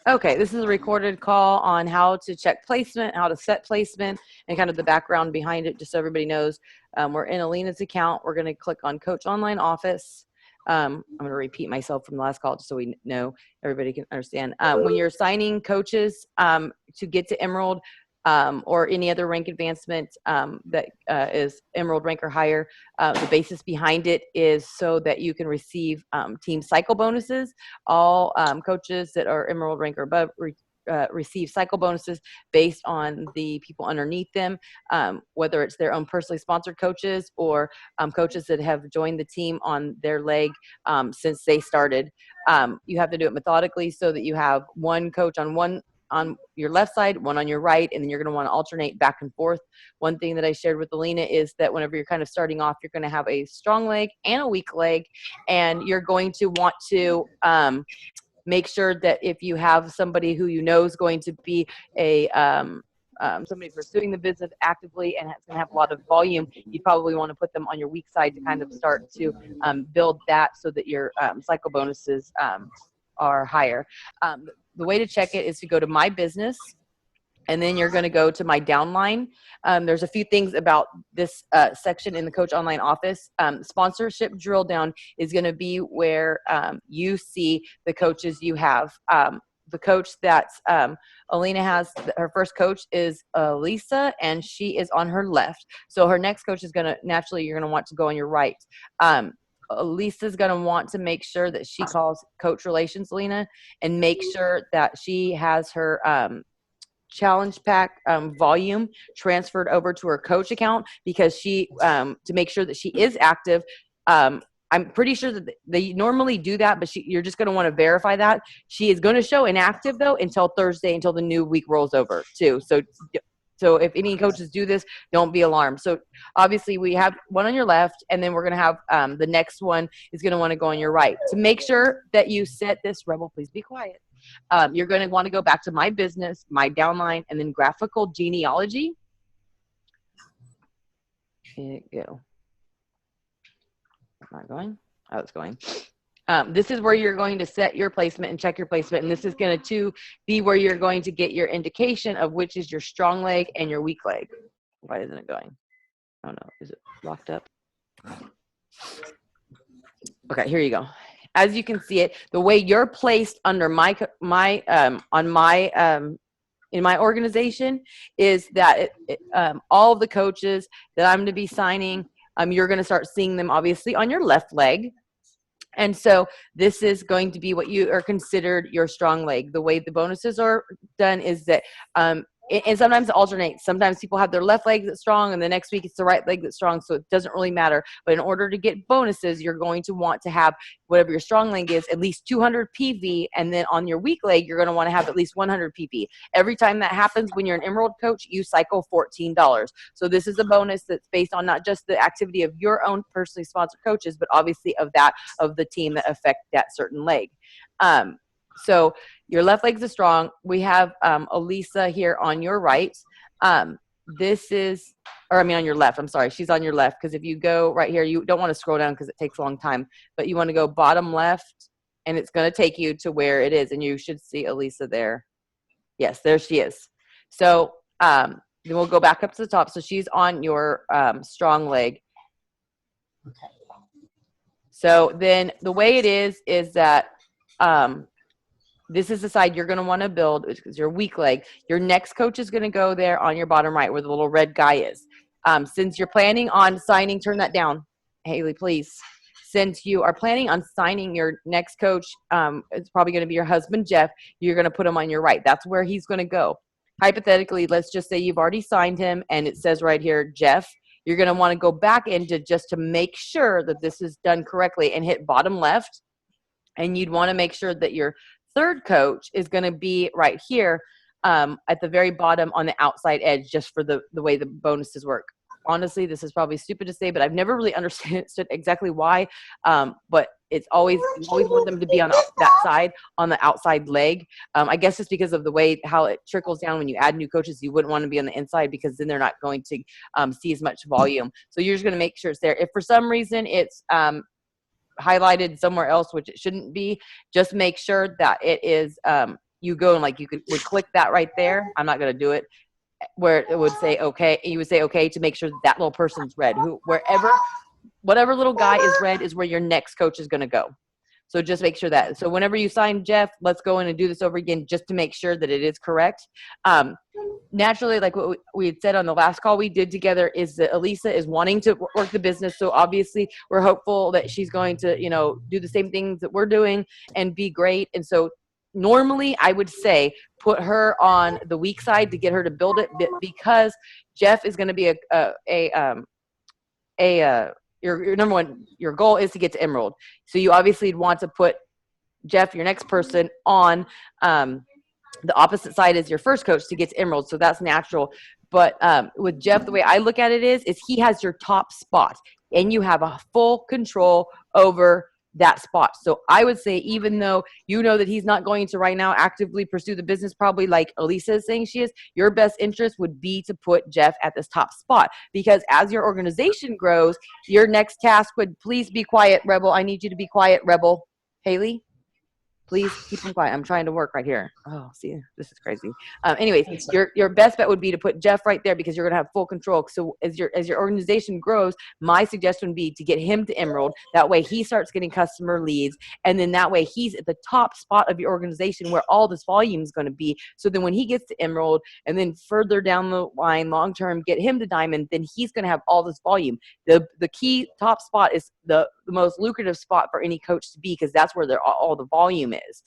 Okay, this is a recorded call on how to check placement, how to set placement, and kind of the background behind it, just so everybody knows. We're in Alina's account. We're going to click on Coach Online Office. I'm going to repeat myself from the last call just so we know, everybody can understand. When you're assigning coaches to get to Emerald or any other rank advancement that is Emerald rank or higher, the basis behind it is so that you can receive team cycle bonuses. All coaches that are Emerald rank or above receive cycle bonuses based on the people underneath them, whether it's their own personally sponsored coaches or coaches that have joined the team on their leg since they started. You have to do it methodically so that you have one coach on your left side, one on your right, and then you're going to want to alternate back and forth. One thing that I shared with Alina is that whenever you're kind of starting off, you're going to have a strong leg and a weak leg, and you're going to want to make sure that if you have somebody who you know is going to be a somebody pursuing the business actively and it's going to have a lot of volume, you probably want to put them on your weak side to kind of start to build that so that your cycle bonuses are higher. The way to check it is to go to My Business, and then you're going to go to My Downline. There's a few things about this section in the Coach Online Office. Sponsorship drill down is going to be where you see the coaches you have. The coach that Alina has, her first coach is Lisa, and she is on her left. So her next coach is going to, naturally, you're going to want to go on your right. Lisa's going to want to make sure that she calls Coach Relations, Lena, and make sure that she has her challenge pack volume transferred over to her coach account, because she to make sure that she is active. I'm pretty sure that they normally do that, but you're just going to want to verify that. She is going to show inactive, though, until Thursday, until the new week rolls over, too. So if any coaches do this, don't be alarmed. So obviously we have one on your left, and then we're going to have the next one is going to want to go on your right. To make sure that you set this, Rebel, please be quiet. You're going to want to go back to My Business, My Downline, and then Graphical Genealogy. Here you go. Not going? Oh, it's going. This is where you're going to set your placement and check your placement, and this is going to be where you're going to get your indication of which is your strong leg and your weak leg. Why isn't it going? Oh no, is it locked up? Okay, here you go. As you can see it, the way you're placed under in my organization is that all of the coaches that I'm going to be signing, you're going to start seeing them obviously on your left leg. And so this is going to be what you are considered your strong leg. The way the bonuses are done is that, and sometimes it alternates. Sometimes people have their left leg that's strong, and the next week it's the right leg that's strong, so it doesn't really matter. But in order to get bonuses, you're going to want to have whatever your strong leg is, at least 200 PV, and then on your weak leg, you're going to want to have at least 100 PV. Every time that happens when you're an Emerald coach, you cycle $14. So this is a bonus that's based on not just the activity of your own personally sponsored coaches, but obviously of the team that affect that certain leg. So your left leg's is strong. We have Elisa here on your right. On your left. I'm sorry. She's on your left, because if you go right here, you don't want to scroll down because it takes a long time, but you want to go bottom left, and it's going to take you to where it is, and you should see Elisa there. Yes, there she is. So then we'll go back up to the top. So she's on your strong leg. Okay. So then the way it is that this is the side you're going to want to build, because your weak leg. Your next coach is going to go there on your bottom right where the little red guy is. Since you're planning on signing, turn that down, Haley, please. Since you are planning on signing your next coach, it's probably going to be your husband, Jeff. You're going to put him on your right. That's where he's going to go. Hypothetically, let's just say you've already signed him, and it says right here, Jeff. You're going to want to go back into just to make sure that this is done correctly and hit bottom left. And you'd want to make sure that your third coach is going to be right here at the very bottom on the outside edge, just for the way the bonuses work. Honestly, this is probably stupid to say, but I've never really understood exactly why. But it's always, you always want them to be on that side, on the outside leg. I guess it's because of the way how it trickles down when you add new coaches. You wouldn't want to be on the inside, because then they're not going to see as much volume. So you're just going to make sure it's there. If for some reason it's highlighted somewhere else, which it shouldn't be, just make sure that it is you go and like would click that right there. I'm not going to do it, where it would say okay. You would say okay to make sure that little person's read. Whatever little guy is read is where your next coach is going to go. So just make sure that. So whenever you sign Jeff, let's go in and do this over again just to make sure that it is correct. Naturally, like what we had said on the last call we did together, is that Elisa is wanting to work the business. So obviously we're hopeful that she's going to, do the same things that we're doing and be great. And so normally I would say put her on the weak side to get her to build it, because Jeff is going to be your number one, your goal is to get to Emerald. So you obviously want to put Jeff, your next person, on the opposite side as your first coach to get to Emerald. So that's natural. But with Jeff, the way I look at it is he has your top spot and you have a full control over that spot. So I would say, even though you know that he's not going to right now actively pursue the business, probably like Elisa is saying she is, your best interest would be to put Jeff at this top spot, because as your organization grows, your next task would, please be quiet, Rebel. I need you to be quiet, Rebel. Haley, please keep them quiet. I'm trying to work right here. Oh, see, this is crazy. Anyways, your best bet would be to put Jeff right there, because you're going to have full control. So as your organization grows, my suggestion would be to get him to Emerald. That way he starts getting customer leads. And then that way he's at the top spot of your organization where all this volume is going to be. So then when he gets to Emerald and then further down the line, long-term, get him to Diamond, then he's going to have all this volume. The key top spot is the most lucrative spot for any coach to be, because that's where all the volume is.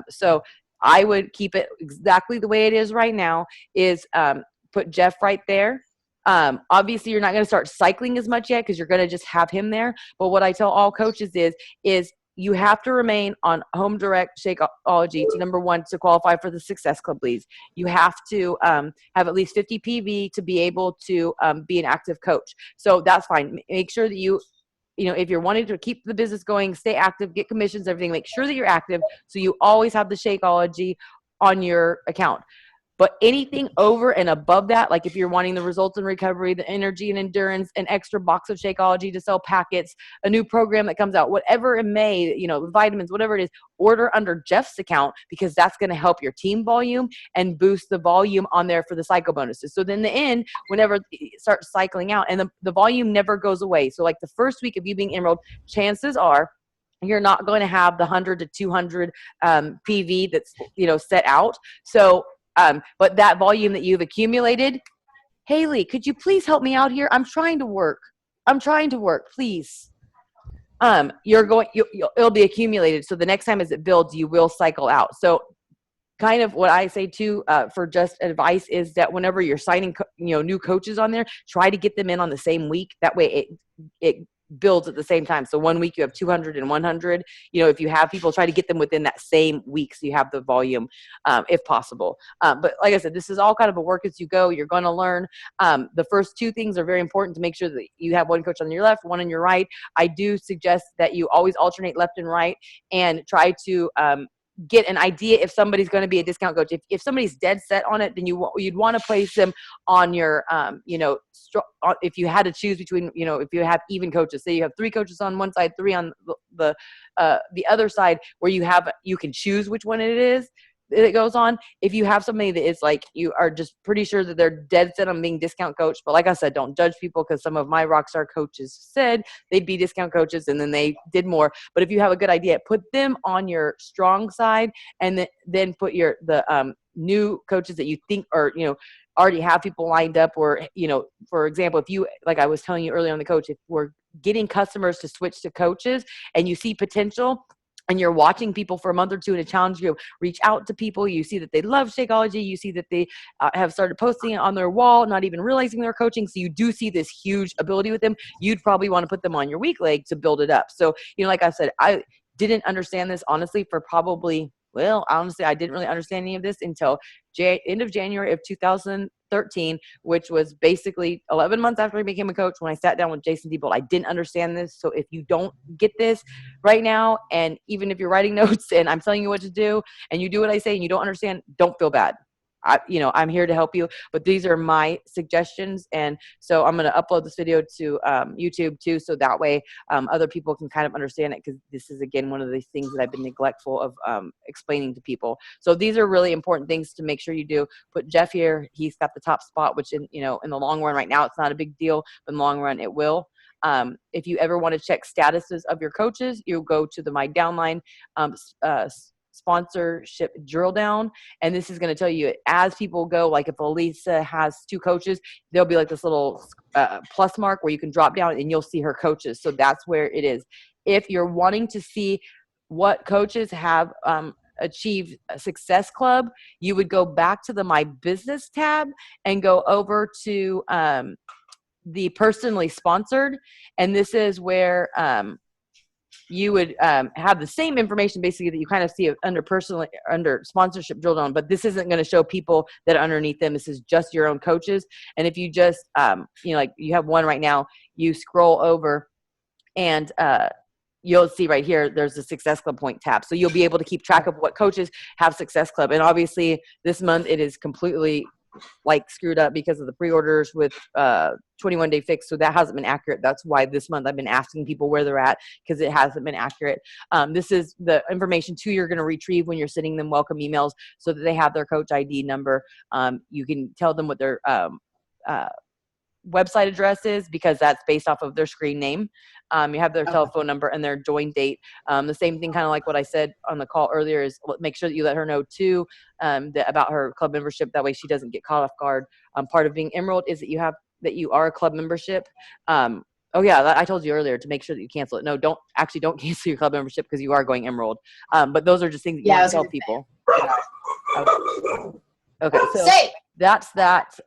So I would keep it exactly the way it is right now, is put Jeff right there. Obviously you're not going to start cycling as much yet, because you're going to just have him there. But what I tell all coaches is you have to remain on home direct Shakeology to, number one, to qualify for the Success Club leads. You have to have at least 50 PV to be able to be an active coach. So that's fine. Make sure that if you're wanting to keep the business going, stay active, get commissions, everything, make sure that you're active so you always have the Shakeology on your account. But anything over and above that, like if you're wanting the results in recovery, the energy and endurance, an extra box of Shakeology to sell packets, a new program that comes out, whatever it may, vitamins, whatever it is, order under Jeff's account, because that's going to help your team volume and boost the volume on there for the cycle bonuses. So then the end, whenever it starts cycling out, and the volume never goes away. So like the first week of you being Emerald, chances are you're not going to have the 100 to 200 PV that's, set out. So, but that volume that you've accumulated, Haley, could you please help me out here? I'm trying to work, please. It'll be accumulated. So the next time as it builds, you will cycle out. So kind of what I say too, for just advice, is that whenever you're signing, new coaches on there, try to get them in on the same week. That way it builds at the same time. So 1 week you have 200 and 100. If you have people, try to get them within that same week so you have the volume, if possible. But like I said, this is all kind of a work as you go. You're going to learn. The first two things are very important to make sure that you have one coach on your left, one on your right. I do suggest that you always alternate left and right, and try to get an idea if somebody's going to be a discount coach. If somebody's dead set on it, then you'd want to place them on your, if you had to choose between, if you have even coaches, say you have 3 coaches on one side, 3 on the other side, where you can choose which one it is that goes on. If you have somebody that is like, you are just pretty sure that they're dead set on being discount coach, but like I said, don't judge people, because some of my rockstar coaches said they'd be discount coaches and then they did more. But if you have a good idea, put them on your strong side, and then put the new coaches that you think are, already have people lined up, or, for example, if you, like I was telling you earlier on the coach, if we're getting customers to switch to coaches and you see potential, and you're watching people for a month or two in a challenge, you reach out to people, you see that they love Shakeology, you see that they have started posting it on their wall, not even realizing they're coaching. So you do see this huge ability with them. You'd probably want to put them on your weak leg to build it up. So, like I said, I didn't understand this, honestly, for probably, honestly, I didn't really understand any of this until end of January of 2013, which was basically 11 months after I became a coach, when I sat down with Jason Diebold. I didn't understand this. So if you don't get this right now, and even if you're writing notes and I'm telling you what to do and you do what I say and you don't understand, don't feel bad. I'm here to help you, but these are my suggestions. And so I'm going to upload this video to YouTube too. So that way other people can kind of understand it. Cause this is again, one of the things that I've been neglectful of explaining to people. So these are really important things to make sure you do. Put Jeff here. He's got the top spot, which in the long run right now, it's not a big deal, but in the long run it will. If you ever want to check statuses of your coaches, you go to the My Downline sponsorship drill down, and this is going to tell you as people go, like if Elisa has 2 coaches, there'll be like this little plus mark where you can drop down and you'll see her coaches. So that's where it is. If you're wanting to see what coaches have achieved a Success Club, you would go back to the My Business tab and go over to the personally sponsored, and this is where you would have the same information basically that you kind of see under sponsorship drill down, but this isn't going to show people that are underneath them. This is just your own coaches. And if you just, like you have one right now, you scroll over and you'll see right here, there's a Success Club point tab. So you'll be able to keep track of what coaches have Success Club. And obviously this month it is completely like screwed up because of the pre-orders with 21 Day Fix. So that hasn't been accurate. That's why this month I've been asking people where they're at, because it hasn't been accurate. This is the information too you're going to retrieve when you're sending them welcome emails, so that they have their coach ID number. You can tell them what their website address is, because that's based off of their screen name. You have their telephone number and their join date. The same thing, kind of like what I said on the call earlier, is make sure that you let her know too about her club membership. That way she doesn't get caught off guard. Part of being Emerald is that you are a club membership. Oh yeah, I told you earlier to make sure that you cancel it. No, don't cancel your club membership, because you are going Emerald. But those are just things that you want to tell people. Okay, so that's that.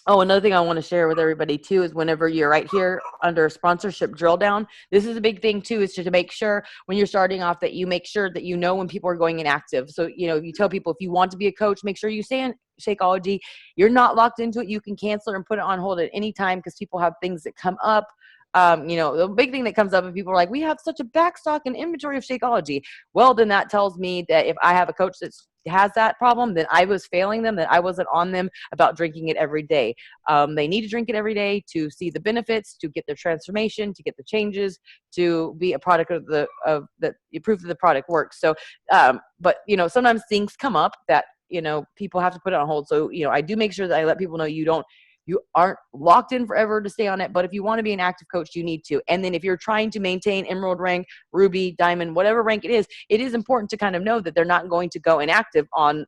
Oh, another thing I want to share with everybody too is whenever you're right here under sponsorship drill down, this is a big thing too, is to make sure when you're starting off that you make sure that you know when people are going inactive. So, you tell people if you want to be a coach, make sure you stay in Shakeology. You're not locked into it. You can cancel it and put it on hold at any time, because people have things that come up. The big thing that comes up, and people are like, we have such a backstock and inventory of Shakeology. Well, then that tells me that if I have a coach that has that problem, then I was failing them, that I wasn't on them about drinking it every day. They need to drink it every day to see the benefits, to get their transformation, to get the changes, to be a product of that proof that the product works. So, but sometimes things come up that, people have to put it on hold. So, I do make sure that I let people know you aren't locked in forever to stay on it, but if you want to be an active coach, you need to. And then if you're trying to maintain Emerald rank, Ruby, Diamond, whatever rank it is important to kind of know that they're not going to go inactive on,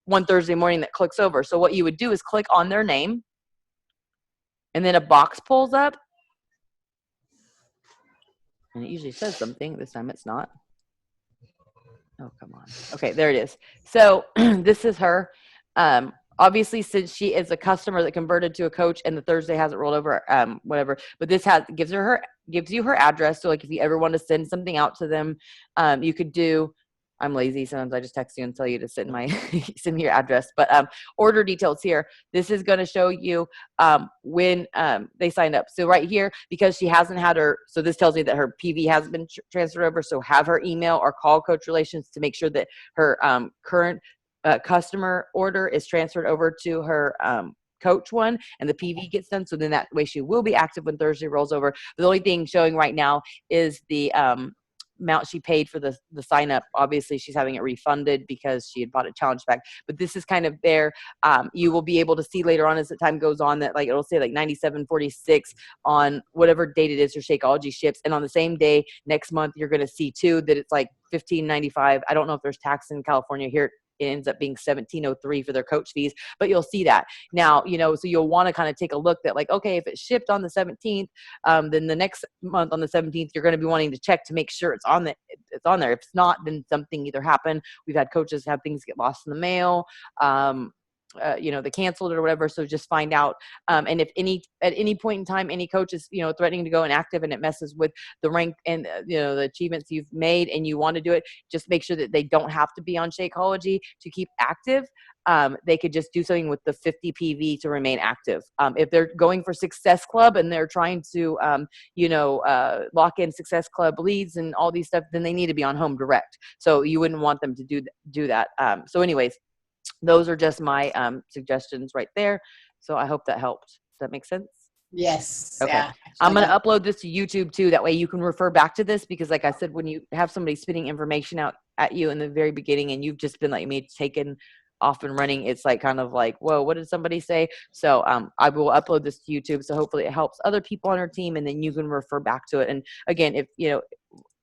one Thursday morning that clicks over. So what you would do is click on their name, and then a box pulls up, and it usually says something. This time it's not. Oh, come on. Okay, there it is. So this is her. Obviously, since she is a customer that converted to a coach and the Thursday hasn't rolled over, whatever, but this gives you her address. So like if you ever want to send something out to them, you could do, I'm lazy. Sometimes I just text you and tell you to send me your address, but order details here. This is going to show you when they signed up. So right here, because she hasn't had so this tells me that her PV hasn't been transferred over. So have her email or call Coach Relations to make sure that her current customer order is transferred over to her coach one, and the PV gets done. So then that way she will be active when Thursday rolls over. The only thing showing right now is the amount she paid for the sign up. Obviously she's having it refunded because she had bought a challenge pack, but this is kind of there. You will be able to see later on as the time goes on that like it'll say like 97.46 on whatever date it is your Shakeology ships, and on the same day next month you're going to see too that it's like $15.95. I don't know if there's tax in California. Here it ends up being $17.03 for their coach fees, but you'll see that now, so you'll want to kind of take a look that like, okay, if it's shipped on the 17th, then the next month on the 17th, you're going to be wanting to check to make sure it's on there. If it's not, then something either happened. We've had coaches have things get lost in the mail. They canceled it or whatever. So just find out. And if at any point in time, any coach is, threatening to go inactive and it messes with the rank and, the achievements you've made and you want to do it, just make sure that they don't have to be on Shakeology to keep active. They could just do something with the 50 PV to remain active. If they're going for Success Club and they're trying to, lock in Success Club leads and all these stuff, then they need to be on Home Direct. So you wouldn't want them to do that. So anyways, those are just my suggestions right there. So I hope that helped. Does that make sense? Yes. Okay. Yeah, I'm going to upload this to YouTube too. That way you can refer back to this, because like I said, when you have somebody spitting information out at you in the very beginning and you've just been like me taken off and running, it's like kind of like, whoa, what did somebody say? So I will upload this to YouTube. So hopefully it helps other people on our team, and then you can refer back to it. And again, if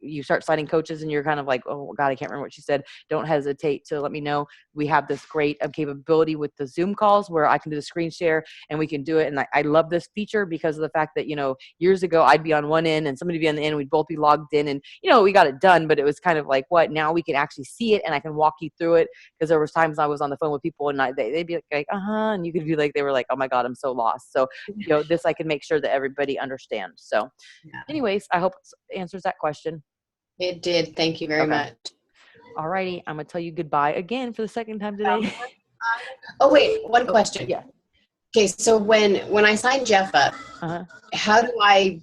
you start citing coaches and you're kind of like, oh God, I can't remember what she said, don't hesitate to let me know. We have this great capability with the Zoom calls where I can do the screen share and we can do it. And I love this feature because of the fact that, years ago I'd be on one end and somebody would be on the end, we'd both be logged in, and, we got it done, but it was kind of like, what, now we can actually see it and I can walk you through it. Because there was times I was on the phone with people and they'd be like, and you could be like, they were like, oh my God, I'm so lost. So, this I can make sure that everybody understands. So anyways, I hope it answers that question. It did. Thank you very much. All righty. I'm going to tell you goodbye again for the second time today. Oh, wait. One question. Yeah. Okay. So when I sign Jeff up, how do I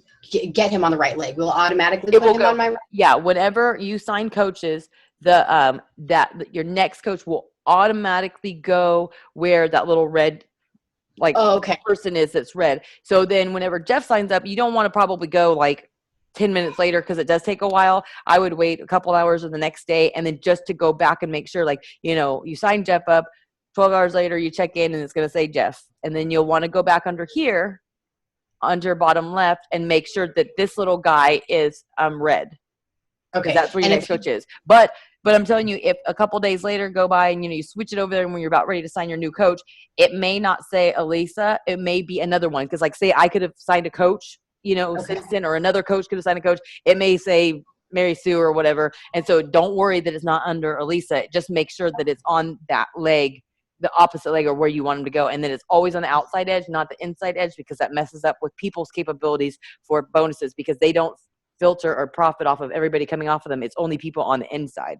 get him on the right leg? Will it automatically put him on my right? Yeah. Whenever you sign coaches, that your next coach will automatically go where that little red person is that's red. So then whenever Jeff signs up, you don't want to probably go like 10 minutes later, because it does take a while. I would wait a couple hours or the next day, and then just to go back and make sure, you sign Jeff up, 12 hours later you check in and it's going to say Jeff, and then you'll want to go back under here, under bottom left, and make sure that this little guy is red. Okay. That's where your next coach is. But I'm telling you, if a couple days later go by and you switch it over there, and when you're about ready to sign your new coach, it may not say Elisa, it may be another one. Because say I could have signed a coach, since then, or another coach could have signed a coach. It may say Mary Sue or whatever. And so don't worry that it's not under Elisa. Just make sure that it's on that leg, the opposite leg, or where you want them to go. And then it's always on the outside edge, not the inside edge, because that messes up with people's capabilities for bonuses, because they don't filter or profit off of everybody coming off of them. It's only people on the inside.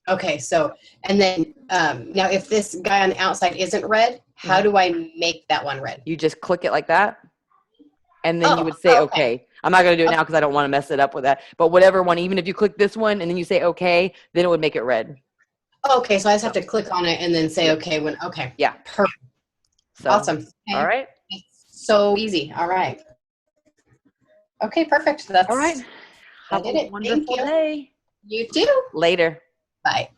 Okay. So, and then now if this guy on the outside isn't red, how do I make that one red? You just click it like that. And then you would say, okay. I'm not going to do it now because I don't want to mess it up with that. But whatever one, even if you click this one and then you say, okay, then it would make it red. Okay. So I just have to click on it and then say, okay. Yeah. Perfect. So, awesome. Okay. All right. It's so easy. All right. Okay. Perfect. That's all right. Have a wonderful day. You too. Later. Bye.